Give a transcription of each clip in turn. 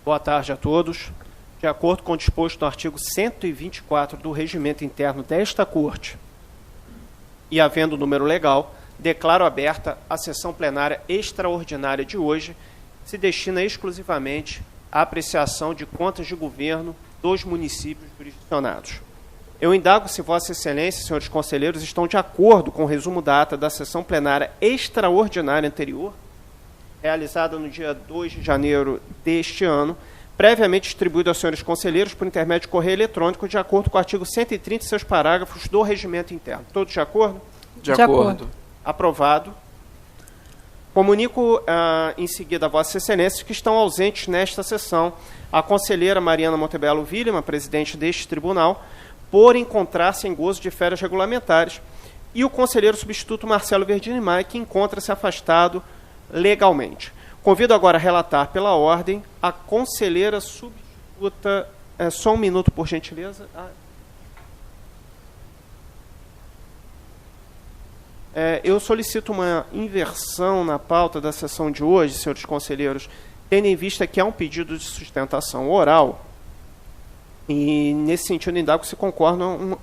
Boa tarde a todos. De acordo com o disposto no artigo 124 do Regimento Interno desta Corte, e havendo número legal, declaro aberta a sessão plenária extraordinária de hoje, que se destina exclusivamente à apreciação de contas de governo dos municípios jurisdicionados. Eu indago se Vossa Excelência e senhores conselheiros estão de acordo com o resumo da ata da sessão plenária extraordinária anterior, realizada no dia 2 de janeiro deste ano, previamente distribuído aos senhores conselheiros por intermédio de correio eletrônico, de acordo com o artigo 130 e seus parágrafos do Regimento Interno. Todos de acordo? De acordo. Aprovado. Comunico em seguida a Vossa Excelência que estão ausentes nesta sessão a conselheira Mariana Montebello Williman, presidente deste tribunal, por encontrar-se em gozo de férias regulamentares, e o conselheiro substituto Marcelo Verdini Maia, que encontra-se afastado legalmente. Convido agora a relatar pela ordem a conselheira substituta... só um minuto, por gentileza. Eu solicito uma inversão na pauta da sessão de hoje, senhores conselheiros, tendo em vista que há um pedido de sustentação oral, e nesse sentido indago se concordam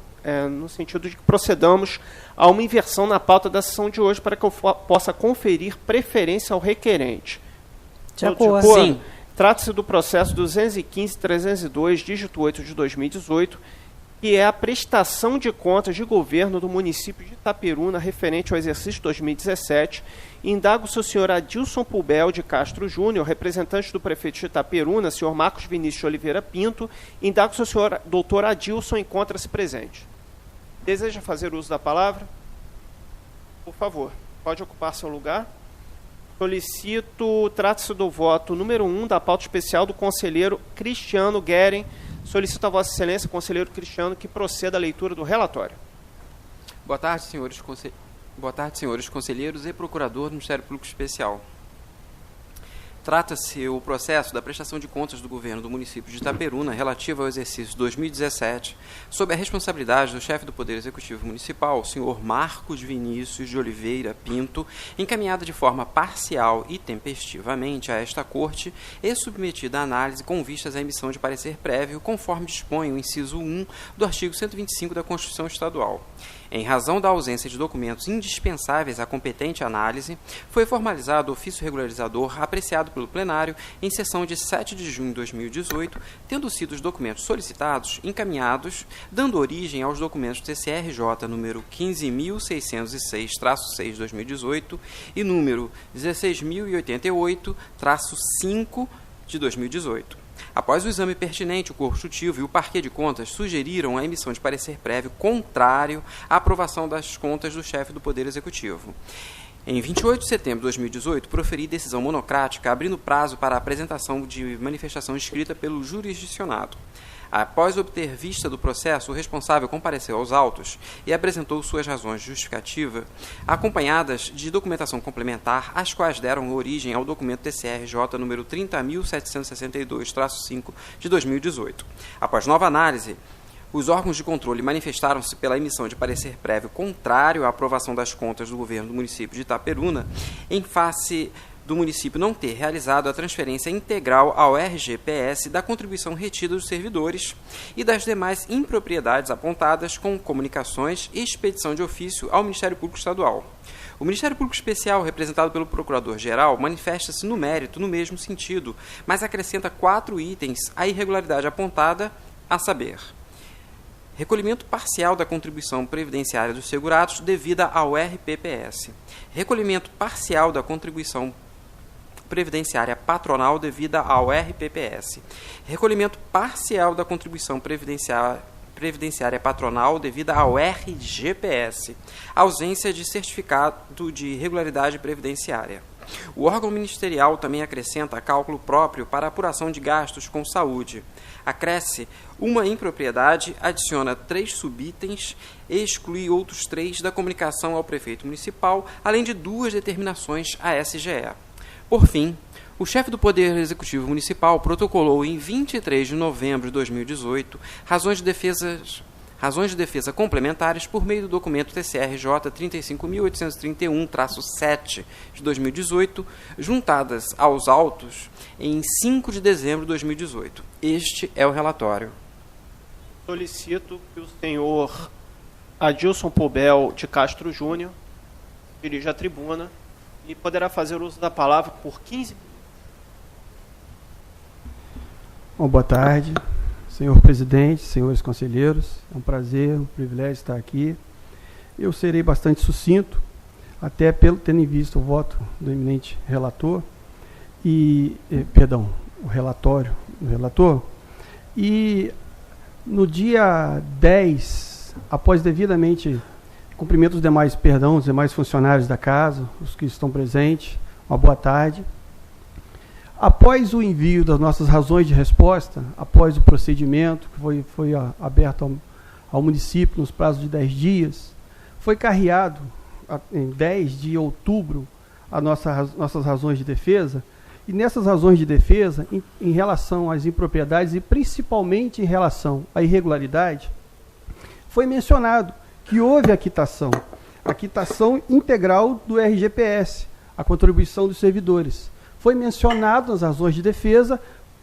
no sentido de que procedamos a uma inversão na pauta da sessão de hoje para que eu possa conferir preferência ao requerente. De acordo. Sim. Trata-se do processo 215.302, dígito 8 de 2018, que é a prestação de contas de governo do município de Itaperuna referente ao exercício 2017. Indago-se o senhor Adilson Pubel de Castro Júnior, representante do prefeito de Itaperuna, senhor Marcos Vinícius de Oliveira Pinto. Indago-se o senhor doutor Adilson encontra-se presente. Deseja fazer uso da palavra? Por favor, pode ocupar seu lugar. Solicito, trata-se do voto número 1 da pauta especial do conselheiro Cristiano Guerin. Solicito a Vossa Excelência, conselheiro Cristiano, que proceda à leitura do relatório. Boa tarde, senhores conselheiros e procurador do Ministério Público Especial. Trata-se o processo da prestação de contas do governo do município de Itaperuna relativo ao exercício 2017, sob a responsabilidade do chefe do Poder Executivo Municipal, o senhor Marcos Vinícius de Oliveira Pinto, encaminhada de forma parcial e tempestivamente a esta Corte e submetida à análise com vistas à emissão de parecer prévio, conforme dispõe o inciso 1 do artigo 125 da Constituição Estadual. Em razão da ausência de documentos indispensáveis à competente análise, foi formalizado o ofício regularizador apreciado pelo plenário em sessão de 7 de junho de 2018, tendo sido os documentos solicitados encaminhados, dando origem aos documentos TCRJ número 15.606-6 de 2018 e número 16.088-5 de 2018. Após o exame pertinente, o Consultivo e o Parquê de Contas sugeriram a emissão de parecer prévio contrário à aprovação das contas do chefe do Poder Executivo. Em 28 de setembro de 2018, proferi decisão monocrática abrindo prazo para a apresentação de manifestação escrita pelo jurisdicionado. Após obter vista do processo, o responsável compareceu aos autos e apresentou suas razões justificativas, acompanhadas de documentação complementar, as quais deram origem ao documento TCRJ número 30.762-5 de 2018. Após nova análise, os órgãos de controle manifestaram-se pela emissão de parecer prévio contrário à aprovação das contas do governo do município de Itaperuna, em face do município não ter realizado a transferência integral ao RGPS da contribuição retida dos servidores e das demais impropriedades apontadas com comunicações e expedição de ofício ao Ministério Público Estadual. O Ministério Público Especial, representado pelo Procurador-Geral, manifesta-se no mérito no mesmo sentido, mas acrescenta 4 itens à irregularidade apontada, a saber: recolhimento parcial da contribuição previdenciária dos segurados devida ao RPPS, recolhimento parcial da contribuição previdenciária patronal devida ao RPPS, recolhimento parcial da contribuição previdenciária patronal devida ao RGPS, ausência de certificado de regularidade previdenciária. O órgão ministerial também acrescenta cálculo próprio para apuração de gastos com saúde. Acresce uma impropriedade, adiciona 3 subitens e exclui outros 3 da comunicação ao prefeito municipal, além de 2 determinações à SGE. Por fim, o chefe do Poder Executivo Municipal protocolou em 23 de novembro de 2018 razões razões de defesa complementares por meio do documento TCRJ 35.831-7 de 2018, juntadas aos autos em 5 de dezembro de 2018. Este é o relatório. Solicito que o senhor Adilson Poubel de Castro Júnior dirija a tribuna e poderá fazer uso da palavra por 15 minutos. Bom, boa tarde, senhor presidente, senhores conselheiros. É um prazer, um privilégio estar aqui. Eu serei bastante sucinto, até tendo em vista o voto do eminente relator, o relatório do relator. E no dia 10, após devidamente cumprimento os demais funcionários da casa, os que estão presentes, uma boa tarde. Após o envio das nossas razões de resposta, após o procedimento que foi aberto ao município nos prazos de 10 dias, foi carreado em 10 de outubro as nossas razões de defesa, e nessas razões de defesa, em relação às impropriedades e principalmente em relação à irregularidade, foi mencionado que houve a quitação integral do RGPS, a contribuição dos servidores. Foi mencionado nas razões de defesa,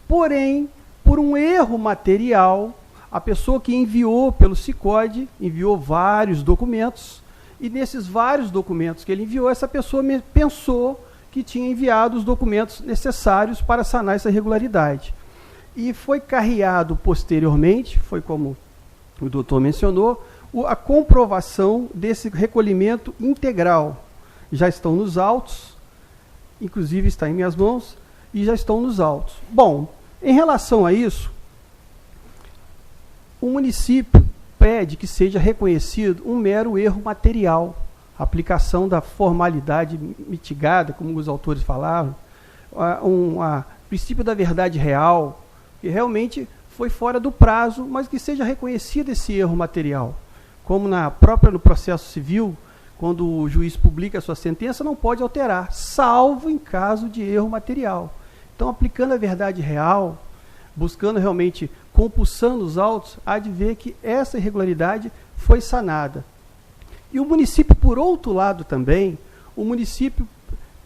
porém, por um erro material, a pessoa que enviou pelo SICOD enviou vários documentos, e nesses vários documentos que ele enviou, essa pessoa pensou que tinha enviado os documentos necessários para sanar essa irregularidade. E foi carreado posteriormente, foi como o doutor mencionou, a comprovação desse recolhimento integral. Já estão nos autos, inclusive está em minhas mãos, e já estão nos autos. Bom, em relação a isso, o município pede que seja reconhecido um mero erro material, a aplicação da formalidade mitigada, como os autores falaram, princípio da verdade real, que realmente foi fora do prazo, mas que seja reconhecido esse erro material. Como no processo civil, quando o juiz publica a sua sentença, não pode alterar, salvo em caso de erro material. Então, aplicando a verdade real, buscando realmente, compulsando os autos, há de ver que essa irregularidade foi sanada. E o município, por outro lado também, o município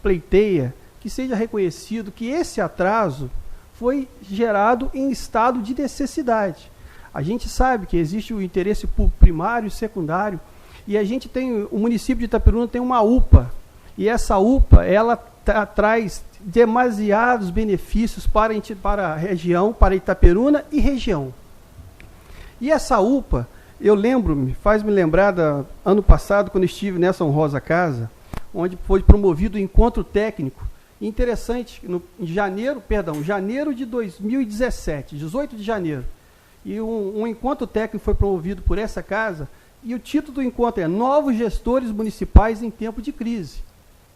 pleiteia que seja reconhecido que esse atraso foi gerado em estado de necessidade. A gente sabe que existe o interesse primário e secundário, e o município de Itaperuna tem uma UPA, e essa UPA, ela traz demasiados benefícios para a região, para Itaperuna e região. E essa UPA, faz-me lembrar ano passado, quando estive nessa honrosa casa, onde foi promovido o encontro técnico, interessante, em janeiro de 2017, 18 de janeiro, e um encontro técnico foi promovido por essa casa, e o título do encontro é Novos Gestores Municipais em Tempo de Crise.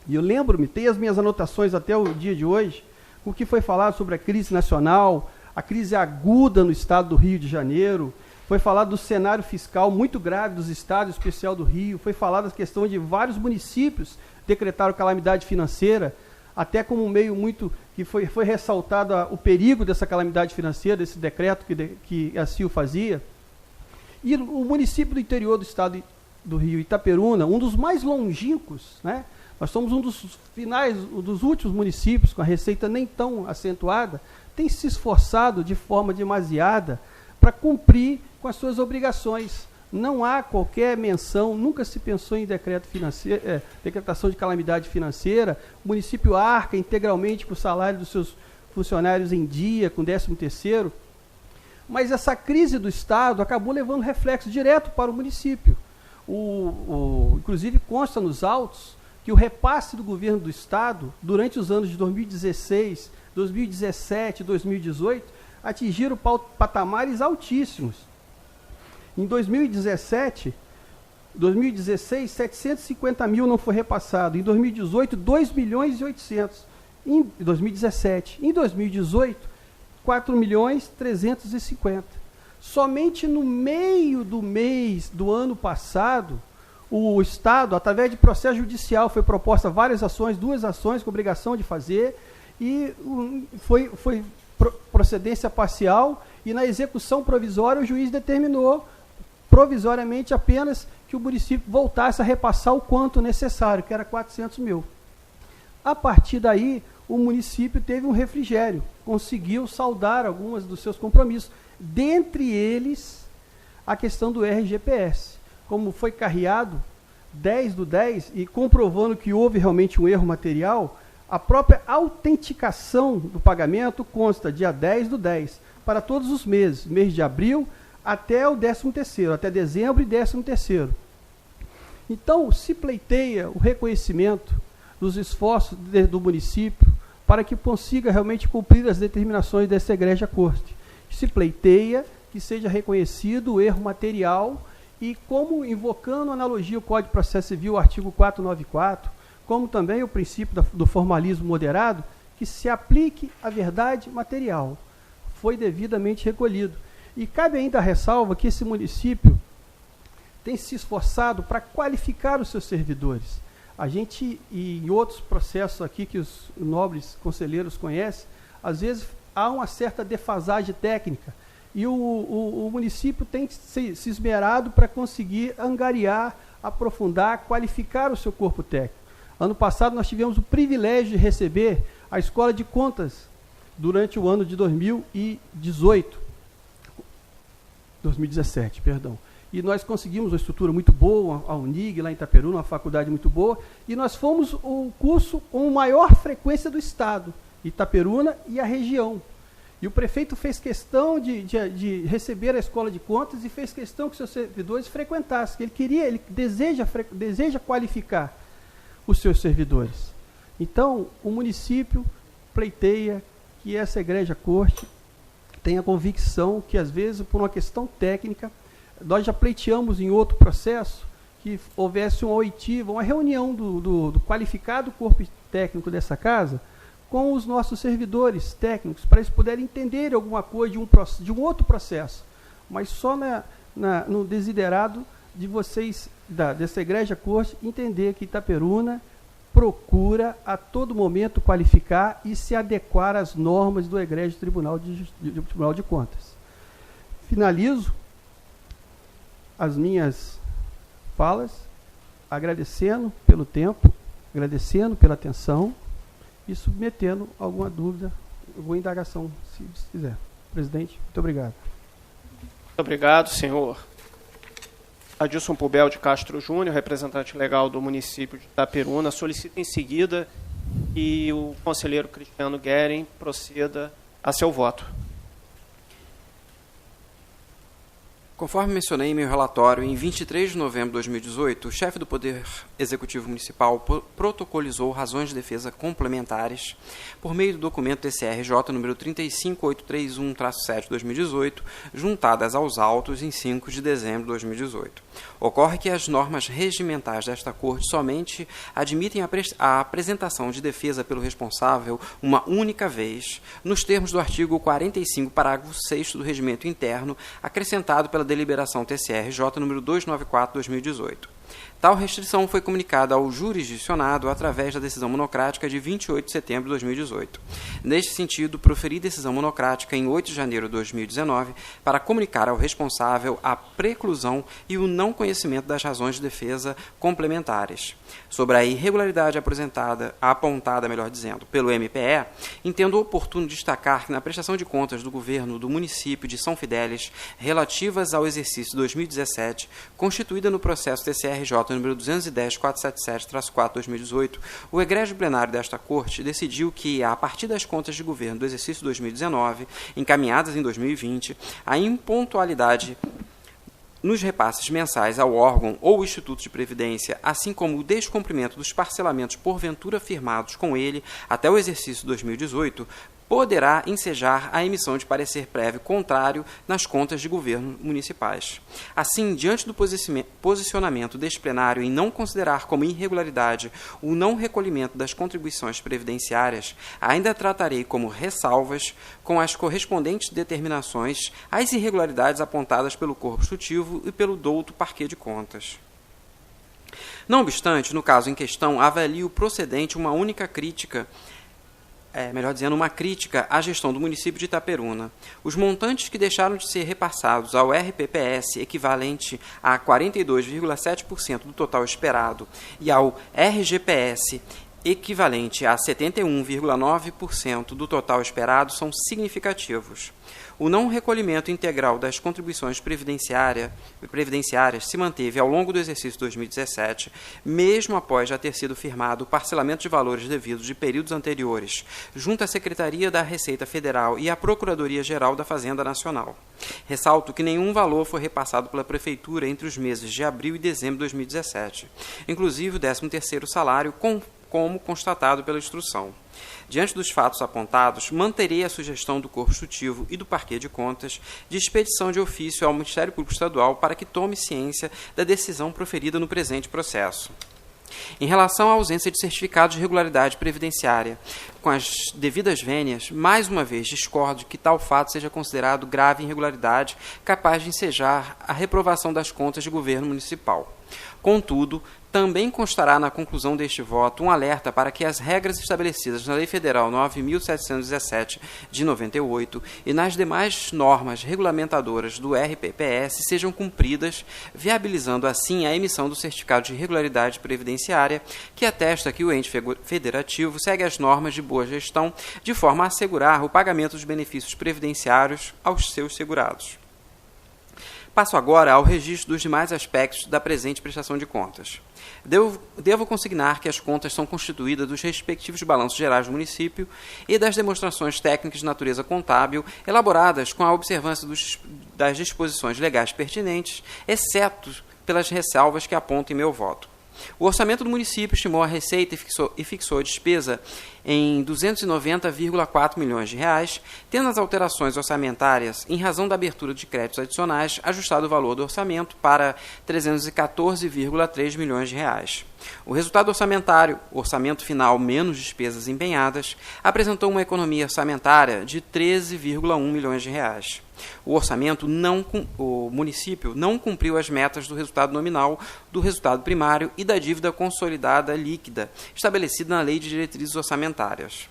E eu lembro-me, tenho as minhas anotações até o dia de hoje, o que foi falado sobre a crise nacional, a crise aguda no estado do Rio de Janeiro, foi falado do cenário fiscal muito grave dos estados, em especial do Rio, foi falado da questão de vários municípios decretaram calamidade financeira, até como um meio muito que foi ressaltado o perigo dessa calamidade financeira, desse decreto que assim o fazia. E o município do interior do estado do Rio, Itaperuna, um dos mais longínquos, né? Nós somos um dos últimos municípios com a receita nem tão acentuada, tem se esforçado de forma demasiada para cumprir com as suas obrigações. Não há qualquer menção, nunca se pensou em decretação de calamidade financeira. O município arca integralmente com o salário dos seus funcionários em dia, com 13º. Mas essa crise do Estado acabou levando reflexo direto para o município. Inclusive consta nos autos que o repasse do governo do Estado, durante os anos de 2016, 2017 e 2018, atingiram patamares altíssimos. Em 2016, 750 mil não foi repassado. Em 2018, 2 milhões e 800. Em 2017. Em 2018, 4 milhões 350. Somente no meio do mês do ano passado, o Estado, através de processo judicial, foi proposta várias ações, 2 ações com obrigação de fazer, e foi procedência parcial, e na execução provisória o juiz determinou provisoriamente apenas que o município voltasse a repassar o quanto necessário, que era 400 mil. A partir daí, o município teve um refrigério, conseguiu saldar alguns dos seus compromissos, dentre eles a questão do RGPS. Como foi carreado 10/10 e comprovando que houve realmente um erro material, a própria autenticação do pagamento consta dia 10/10 para todos os meses, mês de abril até o 13º, até dezembro e 13º. Então, se pleiteia o reconhecimento dos esforços do município para que consiga realmente cumprir as determinações dessa egrégia corte. Se pleiteia que seja reconhecido o erro material e, como invocando a analogia ao Código de Processo Civil, artigo 494, como também o princípio do formalismo moderado, que se aplique a verdade material. Foi devidamente recolhido. E cabe ainda a ressalva que esse município tem se esforçado para qualificar os seus servidores. A gente, e em outros processos aqui que os nobres conselheiros conhecem, às vezes há uma certa defasagem técnica e o município tem se esmerado para conseguir angariar, aprofundar, qualificar o seu corpo técnico. Ano passado nós tivemos o privilégio de receber a Escola de Contas durante o ano de 2017, perdão. E nós conseguimos uma estrutura muito boa, a UNIG, lá em Itaperuna, uma faculdade muito boa, e nós fomos o curso com maior frequência do Estado, Itaperuna e a região. E o prefeito fez questão de receber a Escola de Contas e fez questão que seus servidores frequentassem, que ele deseja qualificar os seus servidores. Então, o município pleiteia que essa egrégia corte tenha convicção que, às vezes, por uma questão técnica, nós já pleiteamos em outro processo que houvesse uma oitiva, uma reunião do qualificado corpo técnico dessa casa com os nossos servidores técnicos, para eles poderem entender alguma coisa de um outro processo, mas só no desiderado de vocês, dessa egrégia corte, entender que Itaperuna procura a todo momento qualificar e se adequar às normas do egrégio Tribunal de Contas. Finalizo as minhas falas agradecendo pelo tempo, agradecendo pela atenção e submetendo alguma dúvida, alguma indagação, se quiser. Presidente, muito obrigado. Muito obrigado, senhor Adilson Pubel de Castro Júnior, representante legal do município de Itaperuna, solicita em seguida que o conselheiro Cristiano Guerin proceda a seu voto. Conforme mencionei em meu relatório, em 23 de novembro de 2018, o chefe do Poder Executivo Municipal protocolizou razões de defesa complementares por meio do documento TCRJ número 35831-7/2018, juntadas aos autos em 5 de dezembro de 2018. Ocorre que as normas regimentais desta Corte somente admitem a apresentação de defesa pelo responsável uma única vez, nos termos do artigo 45, parágrafo 6º do Regimento Interno, acrescentado pela deliberação TCRJ número 294/2018. Tal restrição foi comunicada ao jurisdicionado através da decisão monocrática de 28 de setembro de 2018. Neste sentido, proferi decisão monocrática em 8 de janeiro de 2019 para comunicar ao responsável a preclusão e o não conhecimento das razões de defesa complementares. Sobre a irregularidade apontada, pelo MPE, entendo oportuno destacar que na prestação de contas do governo do município de São Fidélis relativas ao exercício 2017, constituída no processo TCRJ número 210.477-4/2018, o egrégio plenário desta Corte decidiu que, a partir das contas de governo do exercício 2019, encaminhadas em 2020, a impontualidade nos repasses mensais ao órgão ou Instituto de Previdência, assim como o descumprimento dos parcelamentos porventura firmados com ele até o exercício 2018, poderá ensejar a emissão de parecer prévio contrário nas contas de governo municipais. Assim, diante do posicionamento deste plenário em não considerar como irregularidade o não recolhimento das contribuições previdenciárias, ainda tratarei como ressalvas com as correspondentes determinações às irregularidades apontadas pelo corpo instrutivo e pelo douto Parquet de Contas. Não obstante, no caso em questão, avalio procedente uma única crítica melhor dizendo, uma crítica à gestão do município de Itaperuna. Os montantes que deixaram de ser repassados ao RPPS, equivalente a 42,7% do total esperado, e ao RGPS, equivalente a 71,9% do total esperado, são significativos. O não recolhimento integral das contribuições previdenciárias se manteve ao longo do exercício 2017, mesmo após já ter sido firmado o parcelamento de valores devidos de períodos anteriores, junto à Secretaria da Receita Federal e à Procuradoria-Geral da Fazenda Nacional. Ressalto que nenhum valor foi repassado pela Prefeitura entre os meses de abril e dezembro de 2017, inclusive o 13º salário, como constatado pela instrução. Diante dos fatos apontados, manterei a sugestão do Corpo Executivo e do Parquê de Contas de expedição de ofício ao Ministério Público Estadual para que tome ciência da decisão proferida no presente processo. Em relação à ausência de certificado de regularidade previdenciária, com as devidas vênias, mais uma vez discordo de que tal fato seja considerado grave irregularidade capaz de ensejar a reprovação das contas de governo municipal. Contudo, também constará na conclusão deste voto um alerta para que as regras estabelecidas na Lei Federal 9.717 de 98 e nas demais normas regulamentadoras do RPPS sejam cumpridas, viabilizando assim a emissão do certificado de regularidade previdenciária, que atesta que o ente federativo segue as normas de boa gestão de forma a assegurar o pagamento dos benefícios previdenciários aos seus segurados. Passo agora ao registro dos demais aspectos da presente prestação de contas. Devo consignar que as contas são constituídas dos respectivos balanços gerais do município e das demonstrações técnicas de natureza contábil elaboradas com a observância das disposições legais pertinentes, exceto pelas ressalvas que aponto em meu voto. O orçamento do município estimou a receita e fixou a despesa em R$ 290,4 milhões de reais, tendo as alterações orçamentárias, em razão da abertura de créditos adicionais, ajustado o valor do orçamento para R$ 314,3 milhões de reais. O resultado orçamentário, orçamento final menos despesas empenhadas, apresentou uma economia orçamentária de R$ 13,1 milhões de reais. O município não cumpriu as metas do resultado nominal, do resultado primário e da dívida consolidada líquida, estabelecida na Lei de Diretrizes Orçamentárias.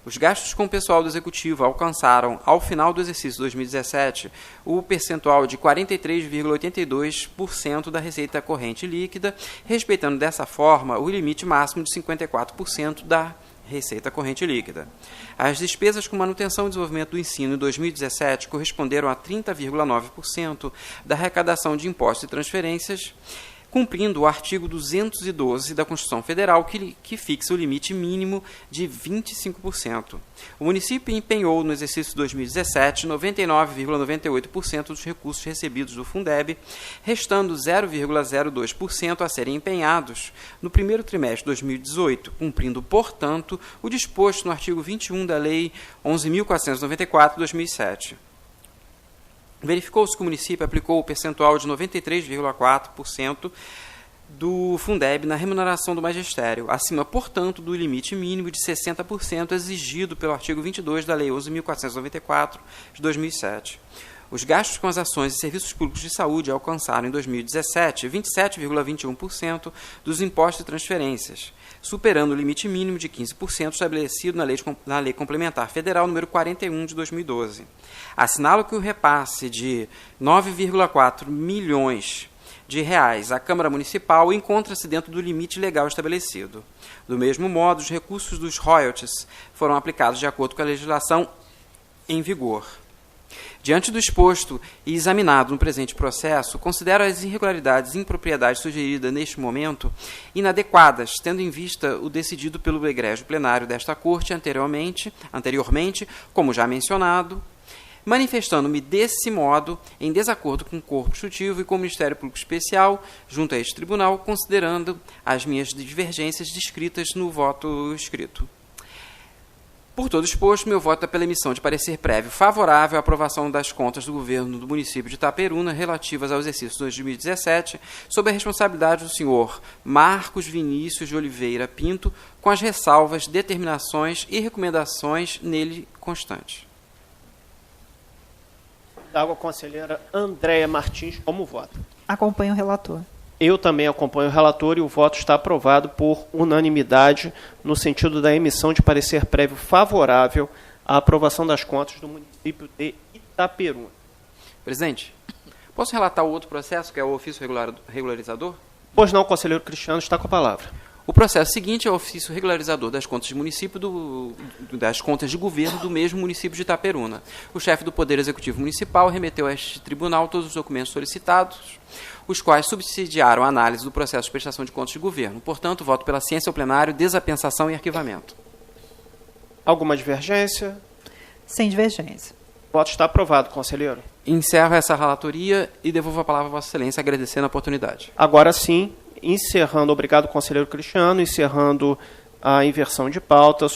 Os gastos com o pessoal do Executivo alcançaram, ao final do exercício 2017, o percentual de 43,82% da receita corrente líquida, respeitando dessa forma o limite máximo de 54% da receita corrente líquida. As despesas com manutenção e desenvolvimento do ensino em 2017 corresponderam a 30,9% da arrecadação de impostos e transferências, cumprindo o artigo 212 da Constituição Federal, que fixa o limite mínimo de 25%. O município empenhou, no exercício 2017, 99,98% dos recursos recebidos do Fundeb, restando 0,02% a serem empenhados no primeiro trimestre de 2018, cumprindo, portanto, o disposto no artigo 21 da Lei 11.494 de 2007. Verificou-se que o município aplicou o percentual de 93,4% do Fundeb na remuneração do magistério, acima, portanto, do limite mínimo de 60% exigido pelo artigo 22 da Lei 11.494 de 2007. Os gastos com as ações e serviços públicos de saúde alcançaram, em 2017, 27,21% dos impostos e transferências, superando o limite mínimo de 15% estabelecido na Lei Complementar Federal número 41 de 2012. Assinalo que o repasse de 9,4 milhões de reais à Câmara Municipal encontra-se dentro do limite legal estabelecido. Do mesmo modo, os recursos dos royalties foram aplicados de acordo com a legislação em vigor. Diante do exposto e examinado no presente processo, considero as irregularidades e impropriedades sugeridas neste momento inadequadas, tendo em vista o decidido pelo egrégio plenário desta Corte anteriormente, como já mencionado, manifestando-me desse modo em desacordo com o Corpo Executivo e com o Ministério Público Especial, junto a este tribunal, considerando as minhas divergências descritas no voto escrito. Por todo exposto, meu voto é pela emissão de parecer prévio favorável à aprovação das contas do governo do município de Itaperuna relativas ao exercício 2017, sob a responsabilidade do senhor Marcos Vinícius de Oliveira Pinto, com as ressalvas, determinações e recomendações nele constantes. Da água conselheira Andréia Martins, como voto? Acompanho o relator. Eu também acompanho o relator e o voto está aprovado por unanimidade no sentido da emissão de parecer prévio favorável à aprovação das contas do município de Itaperuna. Presidente, posso relatar o outro processo, que é o ofício regularizador? Pois não, conselheiro Cristiano, está com a palavra. O processo seguinte é o ofício regularizador das contas de município das contas de governo do mesmo município de Itaperuna. O chefe do Poder Executivo Municipal remeteu a este tribunal todos os documentos solicitados, os quais subsidiaram a análise do processo de prestação de contas de governo. Portanto, voto pela ciência ao plenário, desapensação e arquivamento. Alguma divergência? Sem divergência. O voto está aprovado, conselheiro. Encerro essa relatoria e devolvo a palavra a Vossa Excelência, agradecendo a oportunidade. Agora sim, encerrando, obrigado, conselheiro Cristiano, encerrando a inversão de pauta,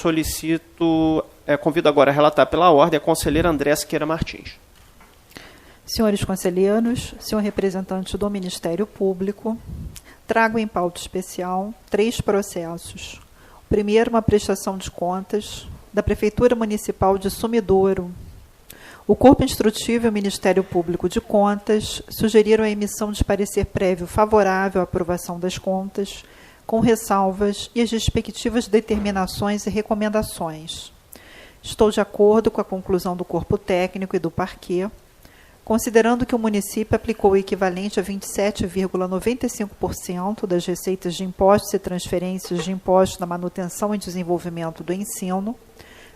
convido agora a relatar pela ordem a conselheira Andréa Siqueira Martins. Senhores conselheiros, senhor representante do Ministério Público, trago em pauta especial 3 processos. O primeiro, uma prestação de contas da Prefeitura Municipal de Sumidouro. O Corpo Instrutivo e o Ministério Público de Contas sugeriram a emissão de parecer prévio favorável à aprovação das contas, com ressalvas e as respectivas determinações e recomendações. Estou de acordo com a conclusão do corpo técnico e do parquê, considerando que o município aplicou o equivalente a 27,95% das receitas de impostos e transferências de impostos na manutenção e desenvolvimento do ensino,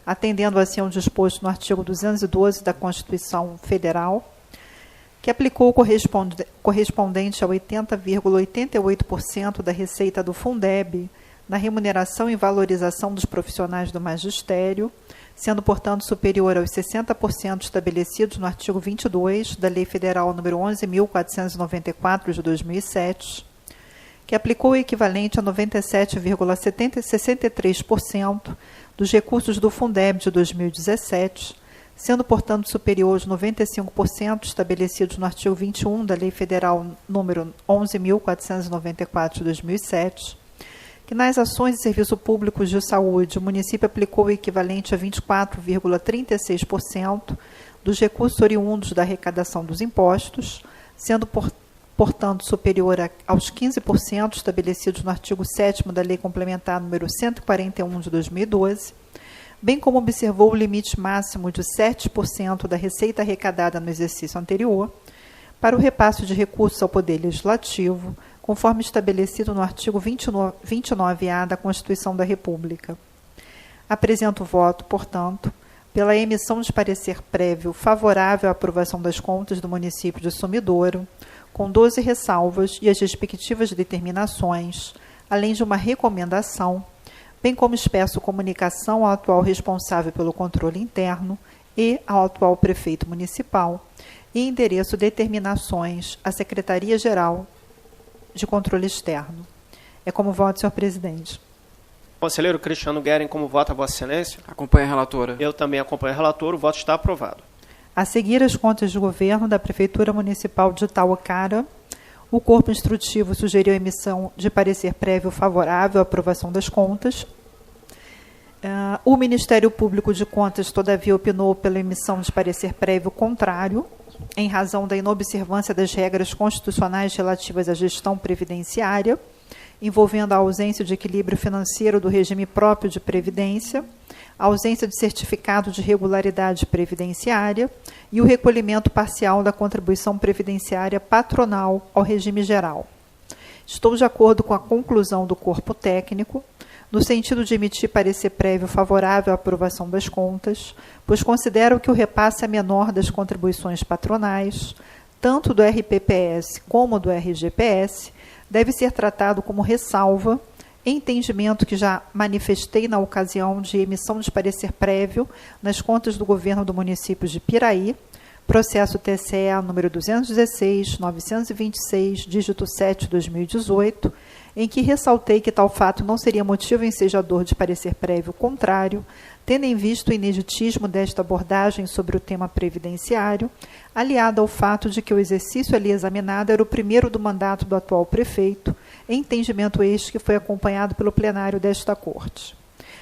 atendendo assim ao disposto no artigo 212 da Constituição Federal, que aplicou o correspondente a 80,88% da receita do Fundeb na remuneração e valorização dos profissionais do magistério, sendo, portanto, superior aos 60% estabelecidos no artigo 22 da Lei Federal nº 11.494 de 2007, que aplicou o equivalente a 97,63% dos recursos do Fundeb de 2017, sendo, portanto, superior aos 95% estabelecidos no artigo 21 da Lei Federal nº 11.494 de 2007, que nas ações de serviço públicos de saúde o município aplicou o equivalente a 24,36% dos recursos oriundos da arrecadação dos impostos, sendo, portanto, superior aos 15% estabelecidos no artigo 7º da Lei Complementar número 141 de 2012, bem como observou o limite máximo de 7% da receita arrecadada no exercício anterior para o repasse de recursos ao Poder Legislativo, conforme estabelecido no artigo 29A da Constituição da República. Apresento o voto, portanto, pela emissão de parecer prévio favorável à aprovação das contas do município de Sumidouro, com 12 ressalvas e as respectivas determinações, além de uma recomendação, bem como expresso comunicação ao atual responsável pelo controle interno e ao atual prefeito municipal, e endereço determinações à Secretaria-Geral de Controle Externo. É como voto, senhor presidente. Conselheiro Cristiano Guerin, como vota a Vossa Excelência? Acompanho a relatora. Eu também acompanho a relatora, o voto está aprovado. A seguir as contas de governo da Prefeitura Municipal de Itaucara, o Corpo Instrutivo sugeriu a emissão de parecer prévio favorável à aprovação das contas. O Ministério Público de Contas, todavia, opinou pela emissão de parecer prévio contrário, em razão da inobservância das regras constitucionais relativas à gestão previdenciária, envolvendo a ausência de equilíbrio financeiro do regime próprio de previdência, a ausência de certificado de regularidade previdenciária e o recolhimento parcial da contribuição previdenciária patronal ao regime geral. Estou de acordo com a conclusão do corpo técnico, no sentido de emitir parecer prévio favorável à aprovação das contas, pois considero que o repasse é menor das contribuições patronais, tanto do RPPS como do RGPS, deve ser tratado como ressalva, entendimento que já manifestei na ocasião de emissão de parecer prévio nas contas do governo do município de Piraí, processo TCE número 216.926, dígito 7/2018, em que ressaltei que tal fato não seria motivo ensejador de parecer prévio contrário, tendo em vista o ineditismo desta abordagem sobre o tema previdenciário, aliado ao fato de que o exercício ali examinado era o primeiro do mandato do atual prefeito, entendimento este que foi acompanhado pelo plenário desta Corte.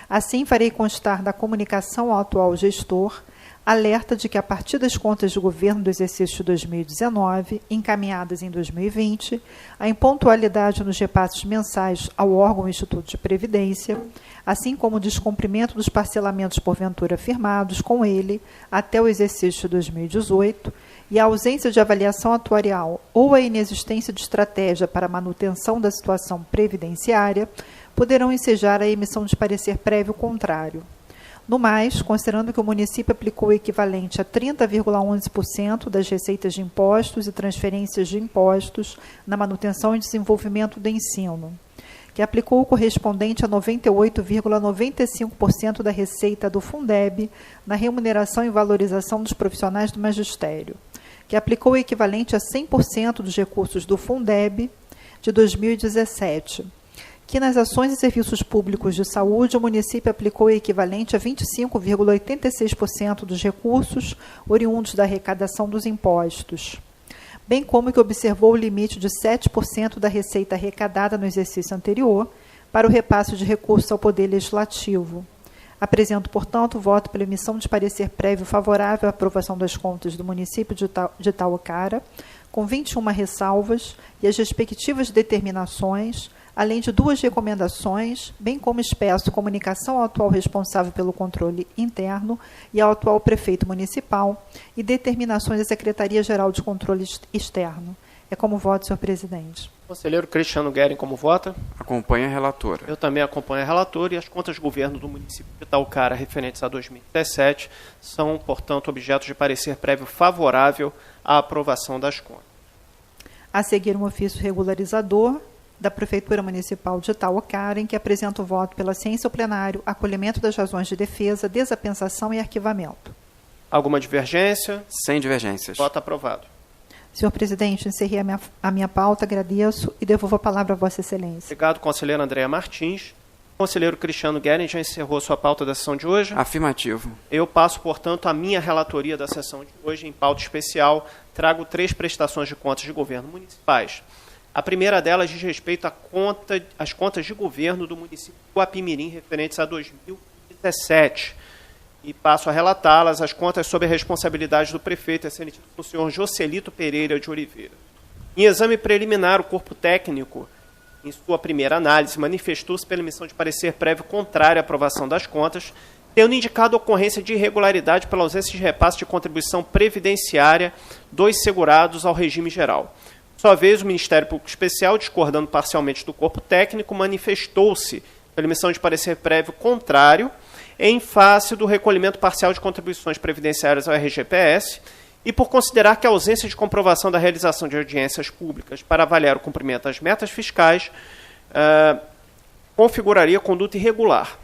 Assim, farei constar da comunicação ao atual gestor alerta de que, a partir das contas de governo do exercício de 2019, encaminhadas em 2020, a impontualidade nos repasses mensais ao órgão Instituto de Previdência, assim como o descumprimento dos parcelamentos porventura firmados com ele até o exercício de 2018, e a ausência de avaliação atuarial ou a inexistência de estratégia para a manutenção da situação previdenciária, poderão ensejar a emissão de parecer prévio contrário. No mais, considerando que o município aplicou o equivalente a 30,11% das receitas de impostos e transferências de impostos na manutenção e desenvolvimento do ensino, que aplicou o correspondente a 98,95% da receita do Fundeb na remuneração e valorização dos profissionais do magistério, que aplicou o equivalente a 100% dos recursos do Fundeb de 2017, que nas ações e serviços públicos de saúde o município aplicou o equivalente a 25,86% dos recursos oriundos da arrecadação dos impostos, bem como que observou o limite de 7% da receita arrecadada no exercício anterior para o repasse de recursos ao Poder Legislativo. Apresento, portanto, voto pela emissão de parecer prévio favorável à aprovação das contas do município de Itauacara, com 21 ressalvas e as respectivas determinações, além de 2 recomendações, bem como expresso comunicação ao atual responsável pelo controle interno e ao atual prefeito municipal e determinações da Secretaria-Geral de Controle Externo. É como voto, senhor presidente. Conselheiro Cristiano Guerin, como vota? Acompanha a relatora. Eu também acompanho a relatora e as contas de governo do município de Itauacara referentes a 2017 são, portanto, objeto de parecer prévio favorável à aprovação das contas. A seguir, um ofício regularizador da Prefeitura Municipal de Itauacara, em que apresenta o voto pela ciência ao plenário, acolhimento das razões de defesa, desapensação e arquivamento. Alguma divergência? Sem divergências. Voto aprovado. Senhor presidente, encerrei a minha pauta, agradeço e devolvo a palavra a Vossa Excelência. Obrigado, conselheira Andréa Martins. Conselheiro Cristiano Guerin já encerrou sua pauta da sessão de hoje? Afirmativo. Eu passo, portanto, a minha relatoria da sessão de hoje em pauta especial. Trago 3 prestações de contas de governo municipais. A primeira delas diz respeito às contas de governo do município de Guapimirim, referentes a 2017. E passo a relatá-las, as contas sob a responsabilidade do prefeito, excelentíssimo senhor Joselito Pereira de Oliveira. Em exame preliminar, o corpo técnico, em sua primeira análise, manifestou-se pela emissão de parecer prévio contrário à aprovação das contas, tendo indicado a ocorrência de irregularidade pela ausência de repasse de contribuição previdenciária dos segurados ao regime geral. Por sua vez, o Ministério Público Especial, discordando parcialmente do corpo técnico, manifestou-se pela emissão de parecer prévio contrário em face do recolhimento parcial de contribuições previdenciárias ao RGPS e por considerar que a ausência de comprovação da realização de audiências públicas para avaliar o cumprimento das metas fiscais configuraria conduta irregular.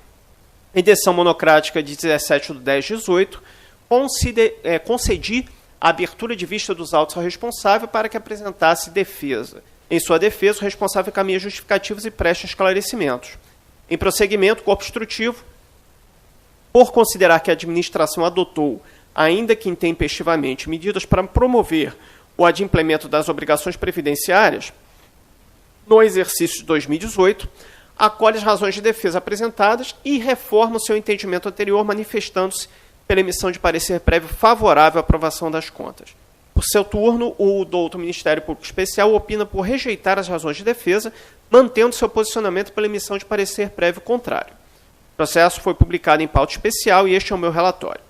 Em decisão monocrática de 17/10/18, concedi a abertura de vista dos autos ao responsável para que apresentasse defesa. Em sua defesa, o responsável encaminha justificativos e presta esclarecimentos. Em prosseguimento, o corpo instrutivo, por considerar que a administração adotou, ainda que intempestivamente, medidas para promover o adimplemento das obrigações previdenciárias no exercício de 2018, acolhe as razões de defesa apresentadas e reforma o seu entendimento anterior, manifestando-se pela emissão de parecer prévio favorável à aprovação das contas. Por seu turno, o douto Ministério Público Especial opina por rejeitar as razões de defesa, mantendo seu posicionamento pela emissão de parecer prévio contrário. O processo foi publicado em pauta especial e este é o meu relatório.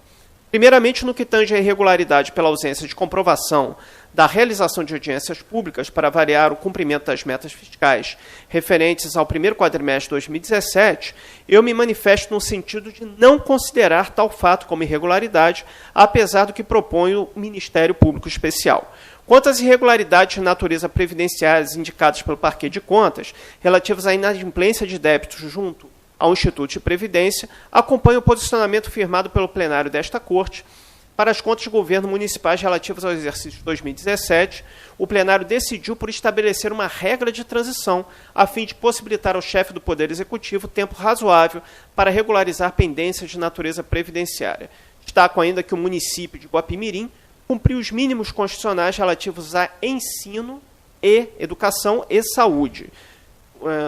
Primeiramente, no que tange à irregularidade pela ausência de comprovação da realização de audiências públicas para avaliar o cumprimento das metas fiscais referentes ao primeiro quadrimestre de 2017, eu me manifesto no sentido de não considerar tal fato como irregularidade, apesar do que propõe o Ministério Público Especial. Quanto às irregularidades de natureza previdenciárias indicadas pelo Parquet de Contas, relativas à inadimplência de débitos junto ao Instituto de Previdência, acompanha o posicionamento firmado pelo plenário desta Corte. Para as contas de governo municipais relativas ao exercício de 2017, o plenário decidiu por estabelecer uma regra de transição, a fim de possibilitar ao chefe do Poder Executivo tempo razoável para regularizar pendências de natureza previdenciária. Destaco ainda que o município de Guapimirim cumpriu os mínimos constitucionais relativos a ensino e educação e saúde.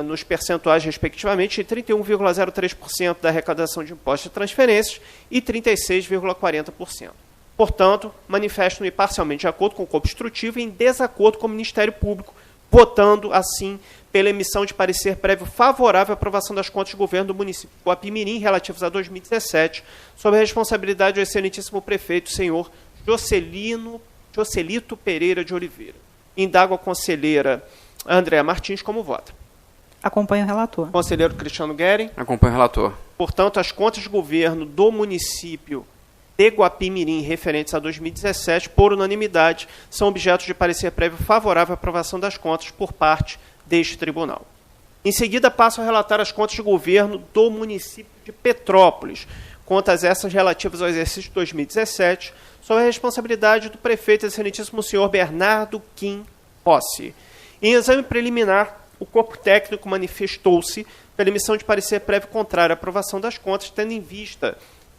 nos percentuais, respectivamente, de 31,03% da arrecadação de impostos e transferências e 36,40%. Portanto, manifesto-me parcialmente de acordo com o corpo instrutivo e em desacordo com o Ministério Público, votando, assim, pela emissão de parecer prévio favorável à aprovação das contas de governo do município de Guapimirim relativas a 2017, sob a responsabilidade do excelentíssimo prefeito, senhor Joselito Pereira de Oliveira. Indago a conselheira Andréa Martins como vota. Acompanho o relator. Conselheiro Cristiano Guerin. Acompanho o relator. Portanto, as contas de governo do município de Guapimirim referentes a 2017, por unanimidade, são objeto de parecer prévio favorável à aprovação das contas por parte deste tribunal. Em seguida, passo a relatar as contas de governo do município de Petrópolis, contas essas relativas ao exercício de 2017, sob a responsabilidade do prefeito excelentíssimo senhor Bernardo Kim Rossi. Em exame preliminar, o corpo técnico manifestou-se pela emissão de parecer prévio contrário à aprovação das contas, tendo em vista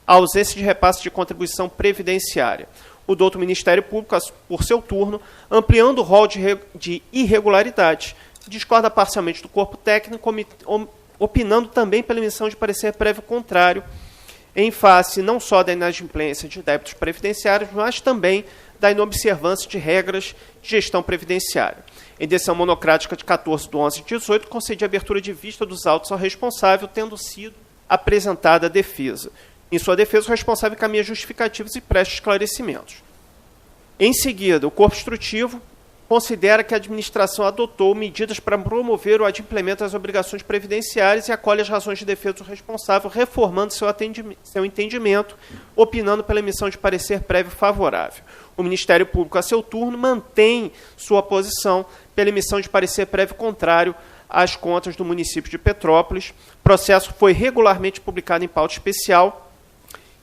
a ausência de repasse de contribuição previdenciária. O douto Ministério Público, por seu turno, ampliando o rol de irregularidades, discorda parcialmente do corpo técnico, opinando também pela emissão de parecer prévio contrário, em face não só da inadimplência de débitos previdenciários, mas também da inobservância de regras de gestão previdenciária. Em decisão monocrática de 14/11/18, concedi abertura de vista dos autos ao responsável, tendo sido apresentada a defesa. Em sua defesa, o responsável encaminha justificativos e presta esclarecimentos. Em seguida, o corpo instrutivo considera que a administração adotou medidas para promover o adimplemento das obrigações previdenciárias e acolhe as razões de defesa do responsável, reformando seu entendimento, opinando pela emissão de parecer prévio favorável. O Ministério Público, a seu turno, mantém sua posição pela emissão de parecer prévio contrário às contas do município de Petrópolis. O processo foi regularmente publicado em pauta especial.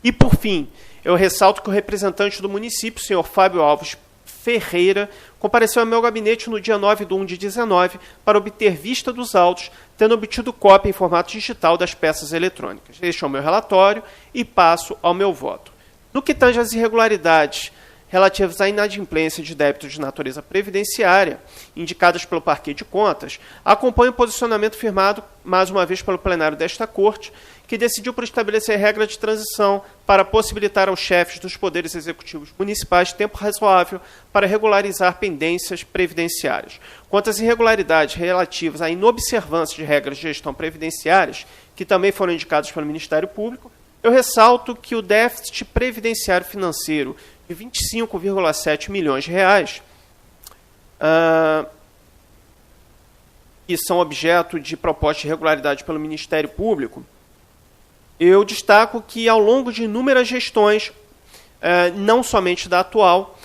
E, por fim, eu ressalto que o representante do município, senhor Fábio Alves Ferreira, compareceu ao meu gabinete no dia 9/1/19 para obter vista dos autos, tendo obtido cópia em formato digital das peças eletrônicas. Este é o meu relatório e passo ao meu voto. No que tange às irregularidades relativas à inadimplência de débitos de natureza previdenciária, indicadas pelo Parquê de Contas, acompanho o posicionamento firmado, mais uma vez, pelo plenário desta Corte, que decidiu por estabelecer regra de transição para possibilitar aos chefes dos poderes executivos municipais tempo razoável para regularizar pendências previdenciárias. Quanto às irregularidades relativas à inobservância de regras de gestão previdenciárias, que também foram indicadas pelo Ministério Público, eu ressalto que o déficit previdenciário financeiro de 25,7 milhões de reais, que são objeto de proposta de irregularidade pelo Ministério Público, eu destaco que, ao longo de inúmeras gestões, não somente da atual,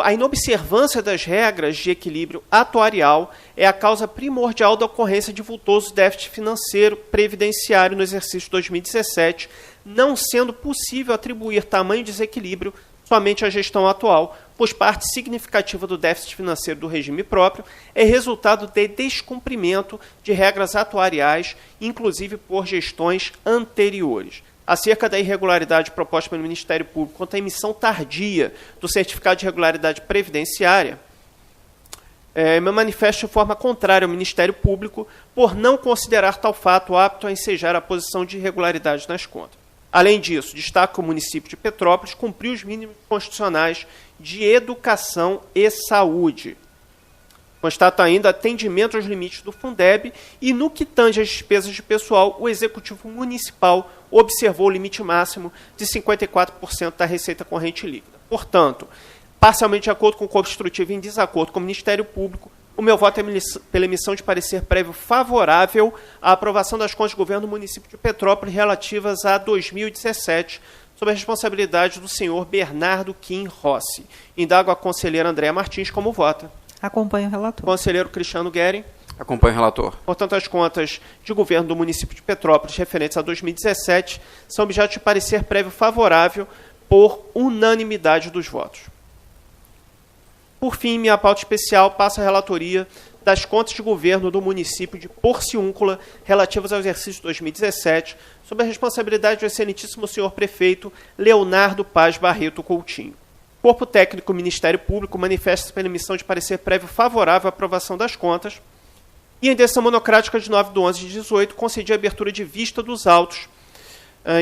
a inobservância das regras de equilíbrio atuarial é a causa primordial da ocorrência de vultoso déficit financeiro previdenciário no exercício 2017, não sendo possível atribuir tamanho desequilíbrio somente à gestão atual, pois parte significativa do déficit financeiro do regime próprio é resultado de descumprimento de regras atuariais, inclusive por gestões anteriores. Acerca da irregularidade proposta pelo Ministério Público quanto à emissão tardia do certificado de regularidade previdenciária, me manifesto de forma contrária ao Ministério Público por não considerar tal fato apto a ensejar a posição de irregularidade nas contas. Além disso, destaco que o município de Petrópolis cumpriu os mínimos constitucionais de educação e saúde. Constato ainda atendimento aos limites do Fundeb e, no que tange às despesas de pessoal, o Executivo Municipal observou o limite máximo de 54% da receita corrente líquida. Portanto, parcialmente de acordo com o corpo instrutivo e em desacordo com o Ministério Público, o meu voto é pela emissão de parecer prévio favorável à aprovação das contas do governo do município de Petrópolis relativas a 2017, sob a responsabilidade do senhor Bernardo Kim Rossi. Indago a conselheira Andréa Martins como vota. Acompanho o relator. Conselheiro Cristiano Guerin. Acompanho o relator. Portanto, as contas de governo do município de Petrópolis referentes a 2017 são objeto de parecer prévio favorável por unanimidade dos votos. Por fim, minha pauta especial passa a relatoria das contas de governo do município de Porciúncula relativas ao exercício 2017, sob a responsabilidade do excelentíssimo senhor prefeito Leonardo Paz Barreto Coutinho. O corpo técnico do Ministério Público manifesta-se pela emissão de parecer prévio favorável à aprovação das contas, E em decisão monocrática de 9/11/18, concedi a abertura de vista dos autos,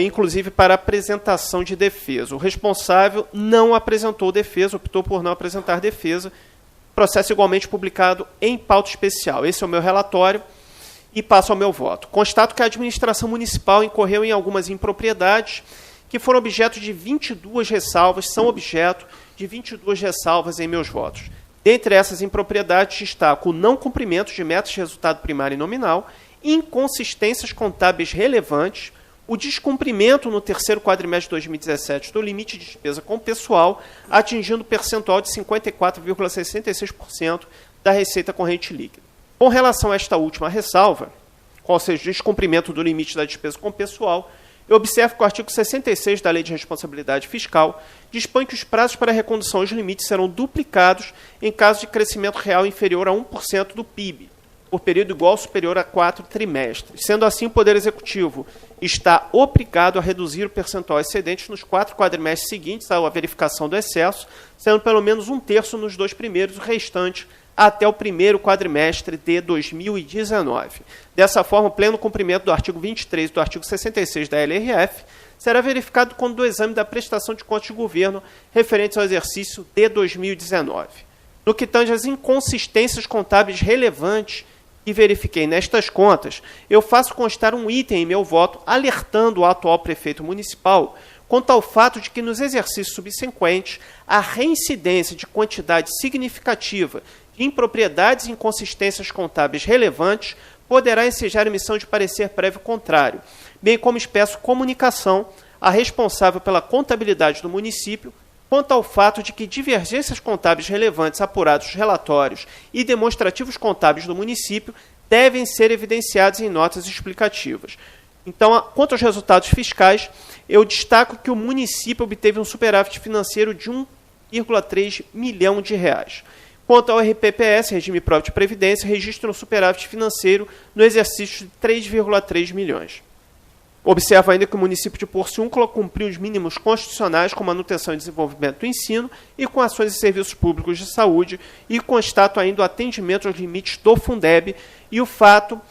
inclusive para apresentação de defesa. O responsável não apresentou defesa, optou por não apresentar defesa. Processo igualmente publicado em pauta especial. Esse é o meu relatório e passo ao meu voto. Constato que a administração municipal incorreu em algumas impropriedades que foram objeto de 22 ressalvas, são objeto de 22 ressalvas em meus votos. Dentre essas impropriedades, destaco o não cumprimento de metas de resultado primário e nominal, inconsistências contábeis relevantes, o descumprimento no terceiro quadrimestre de 2017 do limite de despesa com pessoal, atingindo o percentual de 54,66% da receita corrente líquida. Com relação a esta última ressalva, ou seja, o descumprimento do limite da despesa com pessoal, eu observo que o artigo 66 da Lei de Responsabilidade Fiscal dispõe que os prazos para a recondução aos limites serão duplicados em caso de crescimento real inferior a 1% do PIB, por período igual ou superior a 4 trimestres. Sendo assim, o Poder Executivo está obrigado a reduzir o percentual excedente nos 4 quadrimestres seguintes à verificação do excesso, sendo pelo menos 1/3 nos 2 primeiros, o restante até o primeiro quadrimestre de 2019. Dessa forma, o pleno cumprimento do artigo 23 e do artigo 66 da LRF será verificado quando do exame da prestação de contas de governo referentes ao exercício de 2019. No que tange às inconsistências contábeis relevantes que verifiquei nestas contas, eu faço constar um item em meu voto alertando o atual prefeito municipal quanto ao fato de que nos exercícios subsequentes a reincidência de quantidade significativa de impropriedades e inconsistências contábeis relevantes poderá ensejar a emissão de parecer prévio contrário, bem como expresso comunicação à responsável pela contabilidade do município quanto ao fato de que divergências contábeis relevantes apurados nos relatórios e demonstrativos contábeis do município devem ser evidenciados em notas explicativas. Então, quanto aos resultados fiscais, eu destaco que o município obteve um superávit financeiro de R$ 1,3 milhão. Quanto ao RPPS, Regime Próprio de Previdência, registra um superávit financeiro no exercício de 3,3 milhões. Observo ainda que o município de Porciúncula cumpriu os mínimos constitucionais com manutenção e desenvolvimento do ensino e com ações e serviços públicos de saúde, e constato ainda o atendimento aos limites do Fundeb e o fato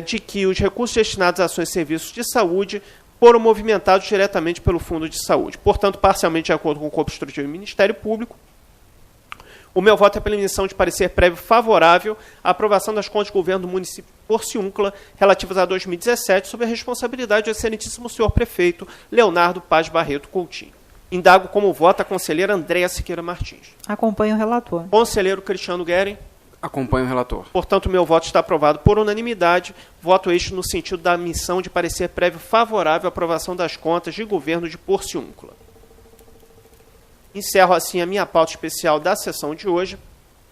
de que os recursos destinados a ações e serviços de saúde foram movimentados diretamente pelo Fundo de Saúde. Portanto, parcialmente de acordo com o Corpo Instrutivo do Ministério Público, o meu voto é pela emissão de parecer prévio favorável à aprovação das contas de governo do município de Porciúncula relativas a 2017, sob a responsabilidade do excelentíssimo senhor prefeito Leonardo Paz Barreto Coutinho. Indago como vota a conselheira Andréa Siqueira Martins. Acompanho o relator. Conselheiro Cristiano Guerin. Acompanho o relator. Portanto, o meu voto está aprovado por unanimidade. Voto este no sentido da emissão de parecer prévio favorável à aprovação das contas de governo de Porciúncula. Encerro assim a minha pauta especial da sessão de hoje.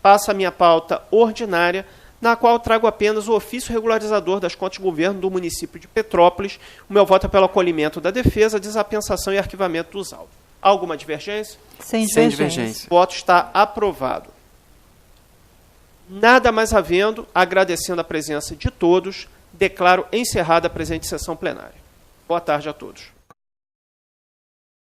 Passo a minha pauta ordinária, na qual trago apenas o ofício regularizador das contas de governo do município de Petrópolis. O meu voto é pelo acolhimento da defesa, desapensação e arquivamento dos autos. Alguma divergência? Sem divergência. O voto está aprovado. Nada mais havendo, agradecendo a presença de todos, declaro encerrada a presente sessão plenária. Boa tarde a todos.